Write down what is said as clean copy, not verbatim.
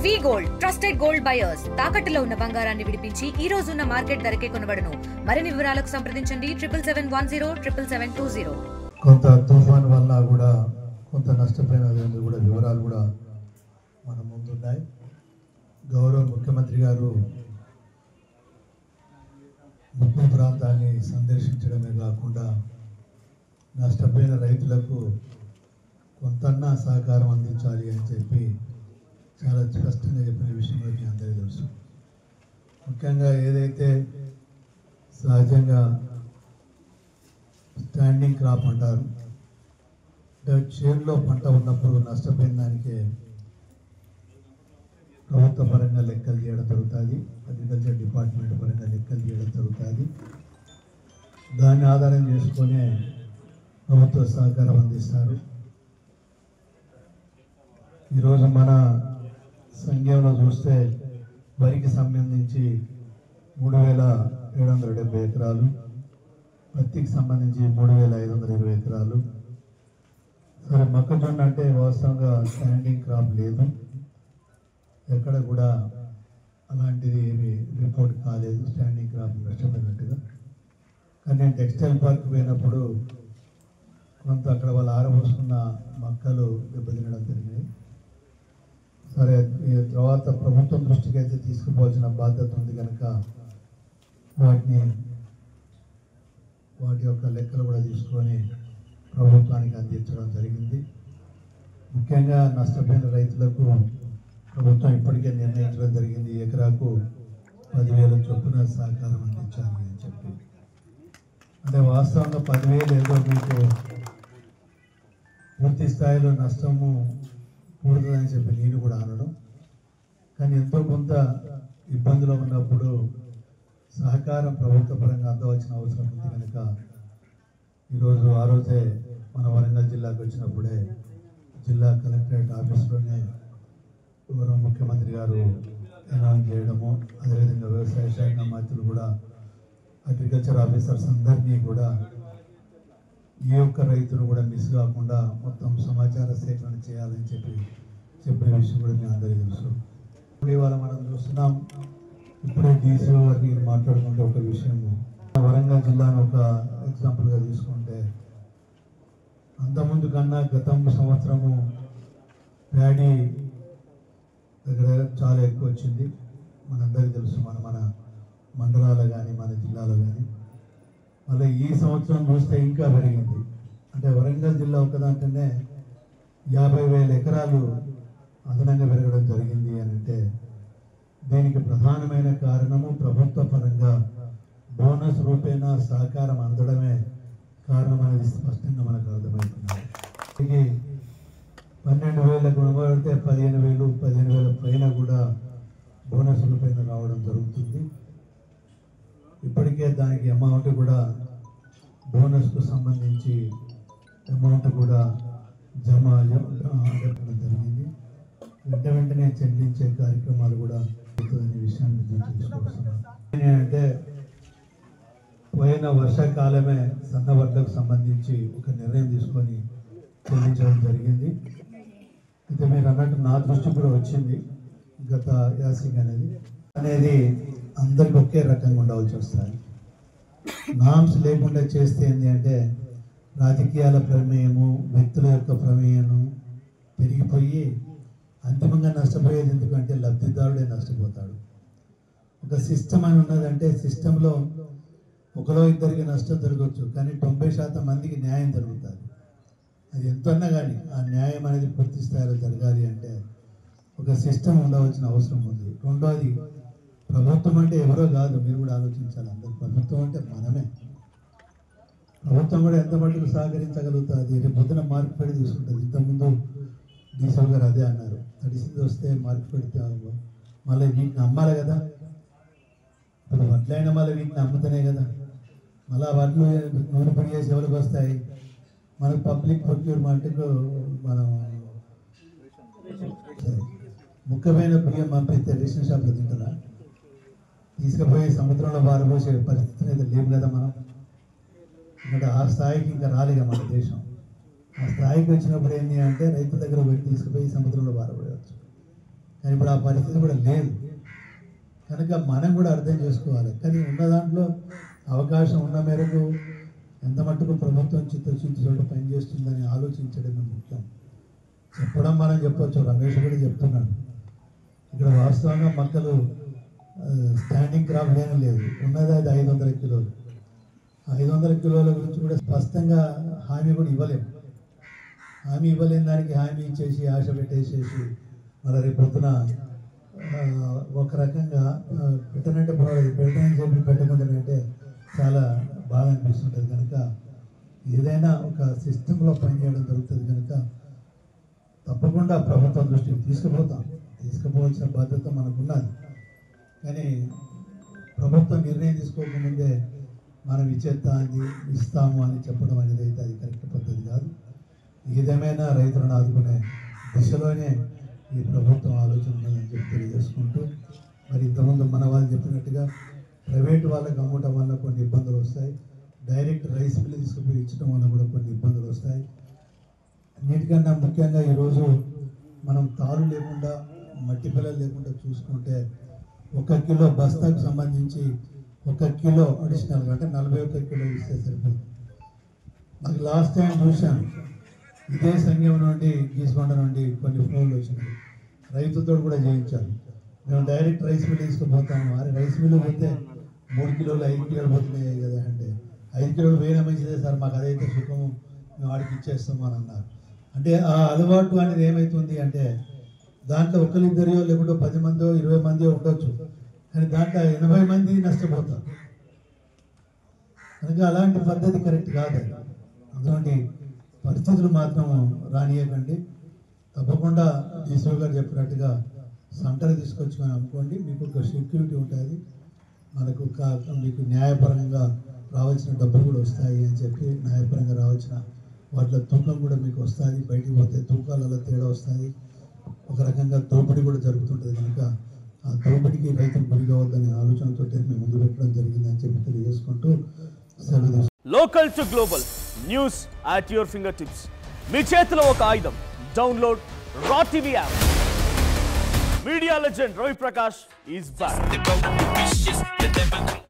వి gold trusted gold buyers తాకట్టులో ఉన్న బంగారాన్ని విడిపించి ఈ రోజు ఉన్న మార్కెట్ ధరకే కొనబడును. మరిన్ని వివరాలకు సంప్రదించండి 7710772020. కొంత తుఫాన్ వల్ల కూడా కొంత నష్టపోయిన కూడా వివరాలు కూడా మన ముందున్నాయి. గౌరవ ముఖ్యమంత్రి గారు ముప్పు ప్రాంతాన్ని సందర్శించడమే కాకుండా నష్టపోయిన రైతులకు కొంతన్నా సహకారం అందించాలి అని చెప్పి చాలా స్పష్టంగా చెప్పిన విషయం మీ అందరికీ తెలుసు. ముఖ్యంగా ఏదైతే సహజంగా స్టాండింగ్ క్రాప్ అంటారు, అంటే చేనులో పంట ఉన్నప్పుడు నష్టపోయిన దానికే ప్రభుత్వ పరంగా లెక్కలు చేయడం జరుగుతుంది, అగ్రికల్చర్ డిపార్ట్మెంట్ పరంగా లెక్కలు చేయడం జరుగుతుంది. దాన్ని ఆధారం చేసుకునే ప్రభుత్వ సహకారం అందిస్తారు. ఈరోజు మన సంఘంలో చూస్తే వరికి సంబంధించి 3770 ఎకరాలు, పత్తికి సంబంధించి 3520 ఎకరాలు. సరే, మొక్కజొన్న అంటే వాస్తవంగా స్టాండింగ్ క్రాప్ లేదు, ఎక్కడ కూడా అలాంటిది ఏమి రిపోర్ట్ కాలేదు స్టాండింగ్ క్రాప్ నష్టపోయినట్టుగా. కానీ నేను టెక్స్టైల్ పార్క్ పోయినప్పుడు కొంత అక్కడ వాళ్ళు ఆరబోసుకున్న మొక్కలు దెబ్బతినడం జరిగినాయి. సరే, ఈ తర్వాత ప్రభుత్వం దృష్టికి అయితే తీసుకుపోవాల్సిన బాధ్యత ఉంది కనుక వాటి యొక్క లెక్కలు కూడా తీసుకొని ప్రభుత్వానికి అందించడం జరిగింది. ముఖ్యంగా నష్టపోయిన రైతులకు ప్రభుత్వం ఇప్పటికే నిర్ణయించడం జరిగింది, ఎకరాకు 10,000 చొప్పున సహకారం అందించాలి అని చెప్పి. అంటే వాస్తవంగా 10,000 ఏదో మీకు పూర్తి స్థాయిలో నష్టము కూడదని చెప్పి నేను కూడా అనడం, కానీ ఎంతో కొంత ఇబ్బందులు ఉన్నప్పుడు సహకారం ప్రభుత్వ పరంగా అందవలసిన అవసరం ఉంది కనుక ఈరోజు ఆ రోజే మన వరంగల్ జిల్లాకు వచ్చినప్పుడే జిల్లా కలెక్టరేట్ ఆఫీస్లోనే గౌరవ ముఖ్యమంత్రి గారు అనౌన్స్ చేయడము, అదేవిధంగా వ్యవసాయ శాఖ మంత్రులు కూడా అగ్రికల్చర్ ఆఫీసర్స్ అందరినీ కూడా ఏ ఒక్క రైతును కూడా మిస్ కాకుండా మొత్తం సమాచార సేకరణ చేయాలని చెప్పిన విషయం కూడా మీ అందరికీ తెలుసు. ఇవాళ మనం చూస్తున్నాం, ఇప్పుడే డీసీ గారికి మాట్లాడుకుంటే ఒక విషయం, వరంగల్ జిల్లాను ఒక ఎగ్జాంపుల్గా తీసుకుంటే అంతకుముందు కన్నా గతం సంవత్సరము ప్యాడీ దగ్గర చాలా ఎక్కువ వచ్చింది, మనందరికీ తెలుసు. మన మండలాలు కానీ మన జిల్లాలో కానీ మళ్ళీ ఈ సంవత్సరం చూస్తే ఇంకా పెరిగింది. అంటే వరంగల్ జిల్లా ఒకదాంట్లోనే 50,000 ఎకరాలు అదనంగా పెరగడం జరిగింది అని అంటే దీనికి ప్రధానమైన కారణము ప్రభుత్వ పరంగా బోనస్ రూపేణా సహకారం అందడమే కారణం అనేది స్పష్టంగా మనకు అర్థమవుతుంది. 12,000 కొనబడితే 15,000 పైన కూడా బోనస్ రూపేణ రావడం జరుగుతుంది. ఇప్పటికే దానికి అమౌంట్ కూడా బోనస్కు సంబంధించి అమౌంట్ కూడా జమ జరగడం జరిగింది. వెంటనే చెల్లించే కార్యక్రమాలు కూడా అనే విషయాన్ని తీసుకొస్తున్నాను. ఏంటంటే పోయిన వర్షాకాలమే సన్న వడ్లకు సంబంధించి ఒక నిర్ణయం తీసుకొని చెల్లించడం జరిగింది. అయితే మీరు అన్నట్టు నా దృష్టి కూడా వచ్చింది, గత యాసింగ్ అనేది అందరికి ఒకే రకంగా ఉండవలసి వస్తాయి. నామ్స్ లేకుండా చేస్తే ఏంటి అంటే రాజకీయాల ప్రమేయము, వ్యక్తుల యొక్క ప్రమేయము పెరిగిపోయి అంతిమంగా నష్టపోయేది ఎందుకంటే లబ్ధిదారుడే నష్టపోతాడు. ఒక సిస్టమ్ అని ఉన్నదంటే సిస్టంలో ఒకరో ఇద్దరికి నష్టం జరగవచ్చు, కానీ 90% మందికి న్యాయం జరుగుతుంది. అది ఎంతన్నా కానీ ఆ న్యాయం అనేది పూర్తి స్థాయిలో జరగాలి అంటే ఒక సిస్టమ్ ఉండవలసిన అవసరం ఉంది. రెండోది, ప్రభుత్వం అంటే ఎవరో కాదు, మీరు కూడా ఆలోచించాలి. అందరు ప్రభుత్వం అంటే మనమే. ప్రభుత్వం కూడా ఎంత మటుకు సహకరించగలుగుతుంది. రేపు పొద్దున మార్కెట్ తీసుకుంటుంది. ఇంతకుముందు డీసీ గారు అదే అన్నారు, తడిసింది వస్తే మార్కెట్ మళ్ళీ వీటిని అమ్మాలి కదా. ఇప్పుడు వడ్లైనా మళ్ళీ వీటిని అమ్ముతానే కదా. మళ్ళీ వడ్లు నూనె పొడి చేసి ఎవరికి వస్తాయి? మనకు పబ్లిక్ ప్రొక్యూర్మెంట్కు మనం ముఖ్యమైన బియ్యం పంపిస్తే రేషన్ షాప్లో తింటారా? తీసుకుపోయి సముద్రంలో పారబోసే పరిస్థితి అయితే లేవు కదా. మనం ఇక్కడ ఆ స్థాయికి ఇంకా రాలేగా మన దేశం. ఆ స్థాయికి వచ్చినప్పుడు ఏంటి అంటే రైతుల దగ్గర పెట్టి తీసుకుపోయి సముద్రంలో పారబోయవచ్చు. కానీ ఇప్పుడు ఆ పరిస్థితి కూడా లేదు. కనుక మనం కూడా అర్థం చేసుకోవాలి. కానీ ఉన్న దాంట్లో అవకాశం ఉన్న మేరకు ఎంత మట్టుకు ప్రభుత్వం చిత్తశుద్ధితో పనిచేస్తుందని ఆలోచించడమే ముఖ్యం. చెప్పడం మనం చెప్పొచ్చు, రమేష్ కూడా చెప్తున్నాడు. ఇక్కడ వాస్తవంగా మొక్కలు స్టాండింగ్ క్రాప్ ఏమీ లేదు, ఉన్నది అది 500 కిలోలు. 500 కిలోల గురించి కూడా స్పష్టంగా హామీ కూడా ఇవ్వలేము. హామీ ఇవ్వలేని దానికి హామీ ఇచ్చేసి ఆశ పెట్టేసేసి మరి రేపు పొద్దున ఒక రకంగా పెట్టనంటే పెట్టని చెప్పి పెట్టకుండానంటే చాలా బాధ అనిపిస్తుంటుంది. కనుక ఏదైనా ఒక సిస్టంలో పనిచేయడం జరుగుతుంది. కనుక తప్పకుండా ప్రభుత్వం దృష్టికి తీసుకుపోవాల్సిన బాధ్యత మనకున్నది. కానీ ప్రభుత్వం నిర్ణయం తీసుకోకముందే మనం ఇస్తాము అని చెప్పడం అనేది అయితే అది కరెక్ట్ పద్ధతి కాదు. ఏదేమైనా రైతులను ఆదుకునే దిశలోనే ఈ ప్రభుత్వం ఆలోచన ఉందని చెప్పి తెలియజేసుకుంటూ, మరి ఇంతకుముందు మన వాళ్ళు చెప్పినట్టుగా ప్రైవేటు వాళ్ళకి అమ్మటం వల్ల కొన్ని ఇబ్బందులు వస్తాయి, డైరెక్ట్ రైస్ మిల్లు తీసుకుపోయి ఇచ్చడం వల్ల కూడా కొన్ని ఇబ్బందులు వస్తాయి. అన్నిటికన్నా ముఖ్యంగా ఈరోజు మనం తారు లేకుండా మట్టి పిల్లలు లేకుండా చూసుకుంటే 1 కిలో బస్తాకు సంబంధించి 1 కిలో అడిషనల్గా అంటే 41 కిలో ఇస్తే సరిపోతుంది. నాకు లాస్ట్ టైం చూశాను, ఇదే సంఘం నుండి గీసుకొండ నుండి కొన్ని ఫోన్లు వచ్చినాయి, రైతుతో కూడా చేయించాలి. మేము డైరెక్ట్ రైస్ మిల్లు తీసుకుపోతాము. అరే రైస్ మిల్లు పోతే 3 కిలోలు 5 కిలోలు పోతున్నాయి కదా అంటే 5 కిలోలు వేయన మంచిదే సార్, మాకు అదైతే సుఖము, మేము వాడికి ఇచ్చేస్తాము అని అన్నారు. అంటే ఆ అలవాటు అనేది ఏమవుతుంది అంటే దాంట్లో 1-2 లేకుంటే 10 మందో 20 మందో ఉండొచ్చు, కానీ దాంట్లో 80 మంది నష్టపోతారు. కనుక అలాంటి పద్ధతి కరెక్ట్ కాదు. అటువంటి పరిస్థితులు మాత్రం రానియకండి. తప్పకుండా ఈశ్వర్ గారు చెప్పినట్టుగా సెంటర్ తీసుకొచ్చుకొని అమ్ముకోండి. మీకు ఒక సెక్యూరిటీ ఉంటుంది, మనకు మీకు న్యాయపరంగా రావాల్సిన డబ్బులు కూడా వస్తాయి అని చెప్పి, న్యాయపరంగా రావాల్సిన వాటిలో తూకం కూడా మీకు వస్తుంది. బయటికి పోతే తూకాలలో తేడా వస్తుంది. ఒక రకంగా దోపిడీ కూడా జరుగుతుంటుంది. కనుక ఆ దోపిడీకి రైతులు గురి కావద్దనే ఆలోచనతో మేము ముందు పెట్టడం జరిగిందని చెప్పి తెలియజేసుకుంటూ సెలవు. Local to global news at your finger tips. మీ చేతిలో ఒక ఆయుధం. Download raw TV app. Media legend Ravi Prakash is back.